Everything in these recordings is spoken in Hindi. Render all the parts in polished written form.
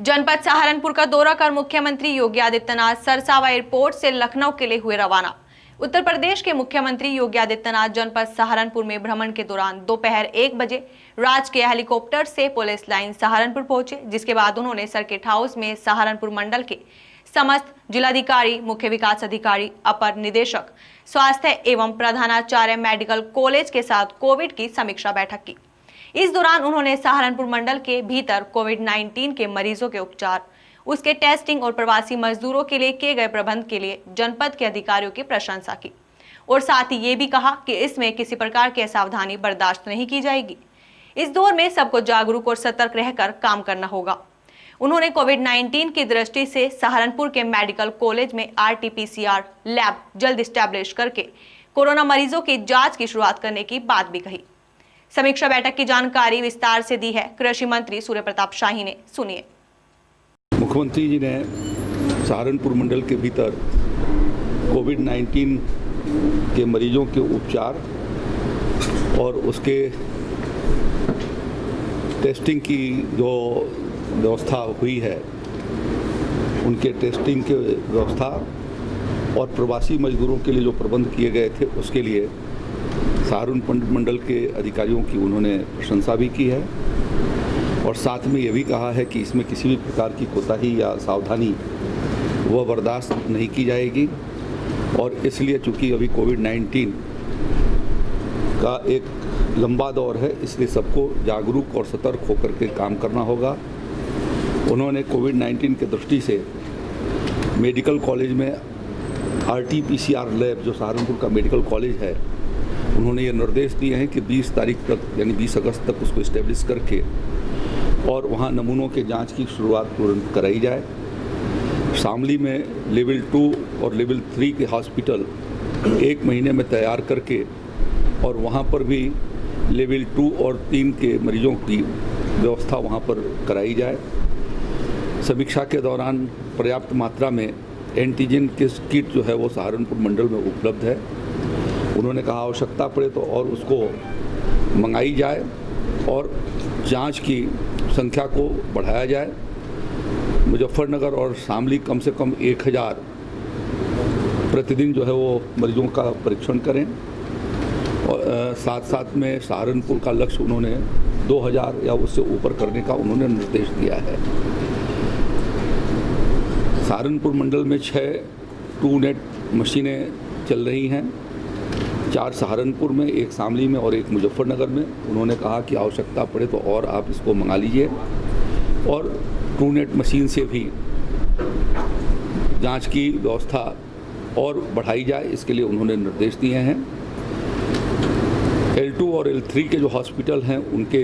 जनपद सहारनपुर का दौरा कर मुख्यमंत्री योगी आदित्यनाथ सरसावा एयरपोर्ट से लखनऊ के लिए हुए रवाना। उत्तर प्रदेश के मुख्यमंत्री योगी आदित्यनाथ जनपद सहारनपुर में भ्रमण के दौरान दोपहर 1 बजे राजकीय हेलीकॉप्टर से पुलिस लाइन सहारनपुर पहुंचे, जिसके बाद उन्होंने सर्किट हाउस में सहारनपुर मंडल के समस्त जिलाधिकारी, मुख्य विकास अधिकारी, अपर निदेशक स्वास्थ्य एवं प्रधानाचार्य मेडिकल कॉलेज के साथ कोविड की समीक्षा बैठक की। इस दौरान उन्होंने सहारनपुर मंडल के भीतर कोविड-19 के मरीजों के उपचार, उसके टेस्टिंग और प्रवासी मजदूरों के लिए किए गए प्रबंध के लिए जनपद के अधिकारियों की प्रशंसा की और साथ ही ये भी कहा कि इसमें किसी प्रकार की असावधानी बर्दाश्त नहीं की जाएगी। इस दौर में सबको जागरूक और सतर्क रहकर काम करना होगा। उन्होंने कोविड-19 की दृष्टि से सहारनपुर के मेडिकल कॉलेज में RT-PCR लैब जल्द स्टैब्लिश करके कोरोना मरीजों की जांच की शुरुआत करने की बात भी कही। समीक्षा बैठक की जानकारी विस्तार से दी है कृषि मंत्री सूर्य प्रताप शाही ने। सुनिए। मुख्यमंत्री जी ने सहारनपुर मंडल के भीतर कोविड-19 के मरीजों के उपचार और उसके टेस्टिंग की जो व्यवस्था हुई है, उनके टेस्टिंग के व्यवस्था और प्रवासी मजदूरों के लिए जो प्रबंध किए गए थे, उसके लिए सहारनपुर मंडल के अधिकारियों की उन्होंने प्रशंसा भी की है और साथ में ये भी कहा है कि इसमें किसी भी प्रकार की कोताही या सावधानी वह बर्दाश्त नहीं की जाएगी और इसलिए चूँकि अभी कोविड-19 का एक लंबा दौर है, इसलिए सबको जागरूक और सतर्क होकर के काम करना होगा। उन्होंने कोविड-19 के दृष्टि से मेडिकल कॉलेज में RT-PCR लैब, जो सहारनपुर का मेडिकल कॉलेज है, उन्होंने ये निर्देश दिए हैं कि 20 तारीख तक यानी 20 अगस्त तक उसको इस्टेब्लिश करके और वहाँ नमूनों के जांच की शुरुआत तुरंत कराई जाए। शामली में लेवल 2 और लेवल 3 के हॉस्पिटल 1 महीने में तैयार करके और वहाँ पर भी लेवल 2 और 3 के मरीजों की व्यवस्था वहाँ पर कराई जाए। समीक्षा के दौरान पर्याप्त मात्रा में एंटीजन किट जो है वो सहारनपुर मंडल में उपलब्ध है। उन्होंने कहा आवश्यकता पड़े तो और उसको मंगाई जाए और जांच की संख्या को बढ़ाया जाए। मुजफ्फरनगर और शामली कम से कम 1000 प्रतिदिन जो है वो मरीजों का परीक्षण करें और साथ साथ में सहारनपुर का लक्ष्य उन्होंने 2000 या उससे ऊपर करने का उन्होंने निर्देश दिया है। सहारनपुर मंडल में 6 TruNet मशीनें चल रही हैं, 4 सहारनपुर में, 1 शामली में और 1 मुजफ्फरनगर में। उन्होंने कहा कि आवश्यकता पड़े तो और आप इसको मंगा लीजिए और TruNet मशीन से भी जांच की व्यवस्था और बढ़ाई जाए, इसके लिए उन्होंने निर्देश दिए हैं। L2 और L3 के जो हॉस्पिटल हैं, उनके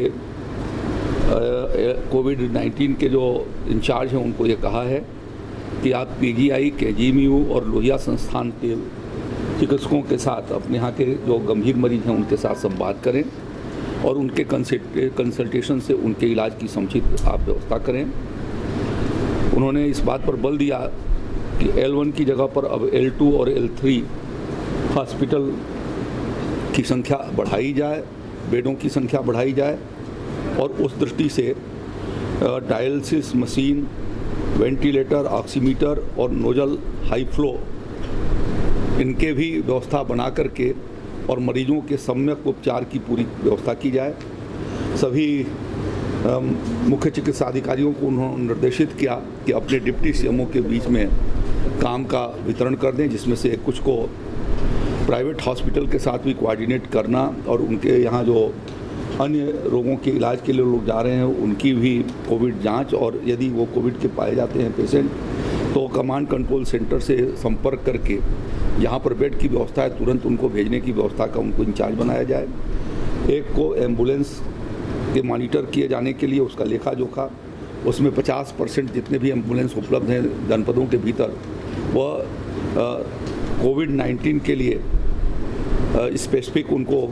कोविड-19 के जो इंचार्ज हैं, उनको ये कहा है कि आप PGI, KGMU और लोहिया संस्थान के चिकित्सकों के साथ अपने यहाँ के जो गंभीर मरीज हैं उनके साथ संवाद करें और उनके कंसल्टेशन से उनके इलाज की समुचित आप व्यवस्था करें। उन्होंने इस बात पर बल दिया कि L1 की जगह पर अब L2 और L3 हॉस्पिटल की संख्या बढ़ाई जाए, बेडों की संख्या बढ़ाई जाए और उस दृष्टि से डायलिसिस मशीन, वेंटिलेटर, ऑक्सीमीटर और नोजल हाई फ्लो, इनके भी व्यवस्था बना करके और मरीजों के सम्यक उपचार की पूरी व्यवस्था की जाए। सभी मुख्य चिकित्सा अधिकारियों को उन्होंने निर्देशित किया कि अपने डिप्टी CMO के बीच में काम का वितरण कर दें, जिसमें से कुछ को प्राइवेट हॉस्पिटल के साथ भी कोऑर्डिनेट करना और उनके यहाँ जो अन्य रोगों के इलाज के लिए लोग जा रहे हैं उनकी भी कोविड जांच, और यदि वो कोविड के पाए जाते हैं पेशेंट तो कमांड कंट्रोल सेंटर से संपर्क करके जहाँ पर बेड की व्यवस्था है तुरंत उनको भेजने की व्यवस्था का उनको इंचार्ज बनाया जाए। एक को एम्बुलेंस के मॉनिटर किए जाने के लिए उसका लेखा जोखा, उसमें 50% जितने भी एम्बुलेंस उपलब्ध हैं जनपदों के भीतर वह कोविड-19 के लिए स्पेसिफिक उनको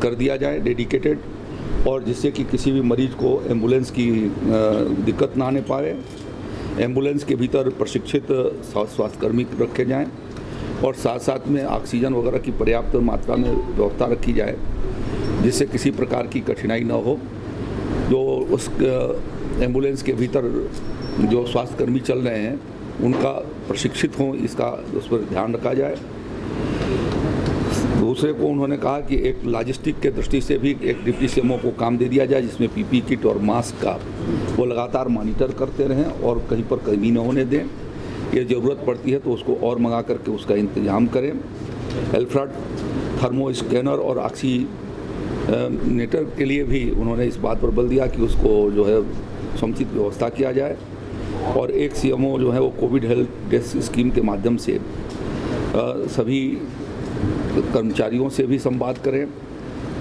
कर दिया जाए, डेडिकेटेड, और जिससे कि किसी भी मरीज को एम्बुलेंस की दिक्कत ना आने पाए। एम्बुलेंस के भीतर प्रशिक्षित स्वास्थ्यकर्मी रखे जाएं और साथ साथ में ऑक्सीजन वगैरह की पर्याप्त मात्रा में व्यवस्था रखी जाए, जिससे किसी प्रकार की कठिनाई न हो। जो उस एम्बुलेंस के भीतर जो स्वास्थ्यकर्मी चल रहे हैं उनका प्रशिक्षित हों, इसका उस पर ध्यान रखा जाए। दूसरे को उन्होंने कहा कि एक लॉजिस्टिक के दृष्टि से भी एक डिप्टी सीएमओ को काम दे दिया जाए, जिसमें पीपी किट और मास्क का वो लगातार मॉनिटर करते रहें और कहीं पर कमी न होने दें। ये ज़रूरत पड़ती है तो उसको और मंगा करके उसका इंतजाम करें। एल्फ्राड थर्मो स्कैनर और ऑक्सीनेटर के लिए भी उन्होंने इस बात पर बल दिया कि उसको जो है समुचित व्यवस्था किया जाए। और एक सीएमओ जो है वो कोविड हेल्प डेस्क स्कीम के माध्यम से सभी कर्मचारियों से भी संवाद करें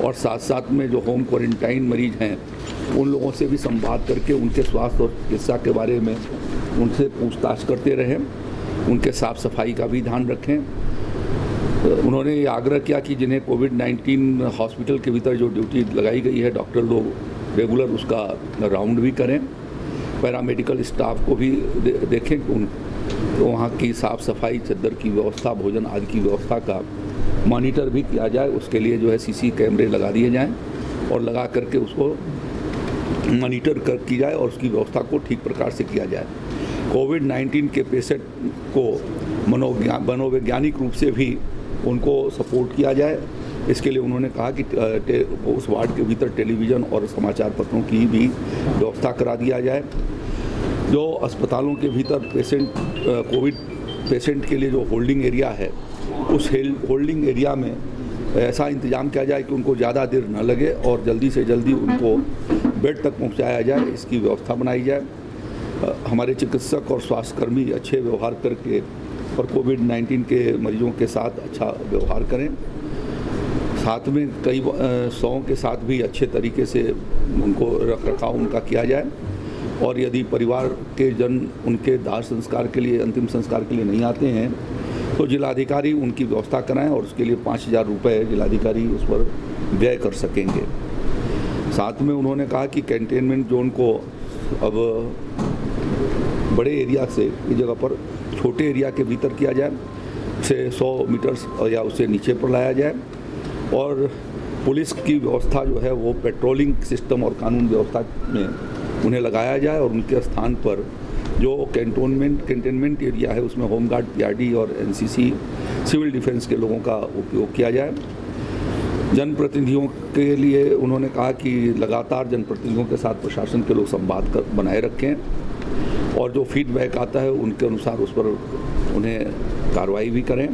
और साथ साथ में जो होम क्वारंटाइन मरीज हैं उन लोगों से भी संवाद करके उनके स्वास्थ्य और चिकित्सा के बारे में उनसे पूछताछ करते रहें, उनके साफ सफाई का भी ध्यान रखें। उन्होंने ये आग्रह किया कि जिन्हें कोविड-19 हॉस्पिटल के भीतर जो ड्यूटी लगाई गई है, डॉक्टर लोग रेगुलर उसका राउंड भी करें, पैरामेडिकल स्टाफ को भी देखें कि तो वहाँ की साफ़ सफाई, चद्दर की व्यवस्था, भोजन आदि की व्यवस्था का मॉनिटर भी किया जाए। उसके लिए जो है सीसी कैमरे लगा दिए जाएं और लगा करके उसको मॉनिटर की जाए और उसकी व्यवस्था को ठीक प्रकार से किया जाए। कोविड-19 के पेशेंट को मनोवैज्ञानिक रूप से भी उनको सपोर्ट किया जाए। इसके लिए उन्होंने कहा कि उस वार्ड के भीतर टेलीविज़न और समाचार पत्रों की भी व्यवस्था करा दिया जाए। जो अस्पतालों के भीतर कोविड पेशेंट के लिए जो होल्डिंग एरिया है, उस होल्डिंग एरिया में ऐसा इंतजाम किया जाए कि उनको ज़्यादा देर न लगे और जल्दी से जल्दी उनको बेड तक पहुंचाया जाए, इसकी व्यवस्था बनाई जाए। हमारे चिकित्सक और स्वास्थ्यकर्मी अच्छे व्यवहार करके और कोविड-19 के मरीजों के साथ अच्छा व्यवहार करें। साथ में कई 100 के साथ भी अच्छे तरीके से उनको रखरखाव उनका किया जाए। और यदि परिवार के जन उनके दाह संस्कार के लिए, अंतिम संस्कार के लिए नहीं आते हैं तो जिलाधिकारी उनकी व्यवस्था कराएं और उसके लिए 5,000 रुपये जिलाधिकारी उस पर व्यय कर सकेंगे। साथ में उन्होंने कहा कि कंटेनमेंट जोन को अब बड़े एरिया से इस जगह पर छोटे एरिया के भीतर किया जाए, उसे 100 मीटर्स या उससे नीचे पर लाया जाए। और पुलिस की व्यवस्था जो है वो पेट्रोलिंग सिस्टम और कानून व्यवस्था में उन्हें लगाया जाए और उनके स्थान पर जो कंटेनमेंट एरिया है उसमें होमगार्ड, पीआरडी और एनसीसी, सिविल डिफेंस के लोगों का उपयोग किया जाए। जनप्रतिनिधियों के लिए उन्होंने कहा कि लगातार जनप्रतिनिधियों के साथ प्रशासन के लोग संवाद बनाए रखें और जो फीडबैक आता है उनके अनुसार उस पर उन्हें कार्रवाई भी करें।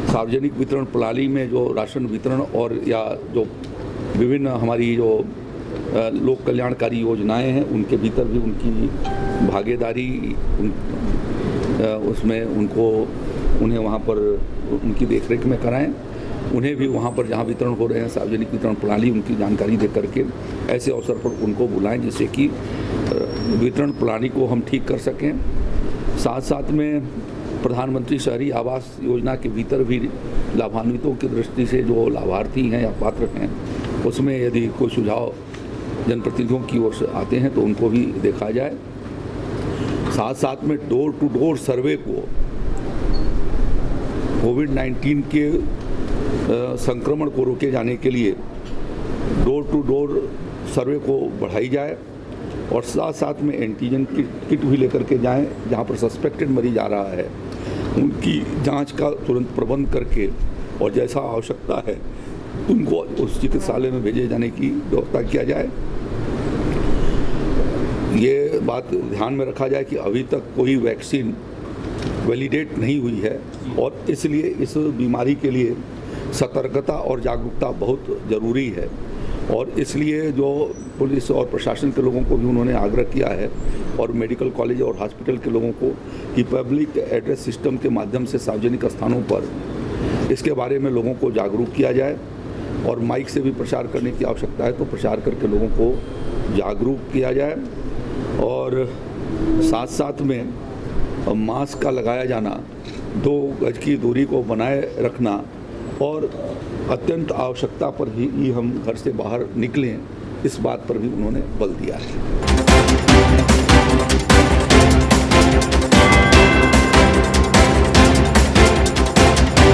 सार्वजनिक वितरण प्रणाली में जो राशन वितरण और या जो विभिन्न हमारी जो लोक कल्याणकारी योजनाएं हैं उनके भीतर भी उनकी भागीदारी उसमें उन्हें वहाँ पर उनकी देखरेख में कराएं। उन्हें भी वहाँ पर जहाँ वितरण हो रहे हैं सार्वजनिक वितरण प्रणाली उनकी जानकारी दे करके ऐसे अवसर पर उनको बुलाएं जिससे कि वितरण प्रणाली को हम ठीक कर सकें। साथ साथ में प्रधानमंत्री शहरी आवास योजना के भीतर भी लाभान्वितों की दृष्टि से जो लाभार्थी हैं या पात्र हैं उसमें यदि कोई सुझाव जनप्रतिनिधियों की ओर से आते हैं तो उनको भी देखा जाए। साथ साथ में डोर टू डोर सर्वे को कोविड-19 के संक्रमण को रोके जाने के लिए डोर टू डोर सर्वे को बढ़ाई जाए और साथ साथ में एंटीजन किट भी लेकर के जाएं। जहां पर सस्पेक्टेड मरीज आ रहा है उनकी जांच का तुरंत प्रबंध करके और जैसा आवश्यकता है उनको उस चिकित्सालय में भेजे जाने की व्यवस्था किया जाए। ये बात ध्यान में रखा जाए कि अभी तक कोई वैक्सीन वैलिडेट नहीं हुई है और इसलिए इस बीमारी के लिए सतर्कता और जागरूकता बहुत ज़रूरी है। और इसलिए जो पुलिस और प्रशासन के लोगों को भी उन्होंने आग्रह किया है और मेडिकल कॉलेज और हॉस्पिटल के लोगों को कि पब्लिक एड्रेस सिस्टम के माध्यम से सार्वजनिक स्थानों पर इसके बारे में लोगों को जागरूक किया जाए और माइक से भी प्रचार करने की आवश्यकता है तो प्रचार करके लोगों को जागरूक किया जाए। और साथ साथ में मास्क का लगाया जाना, 2 गज की दूरी को बनाए रखना और अत्यंत आवश्यकता पर ही हम घर से बाहर निकलें, इस बात पर भी उन्होंने बल दिया है।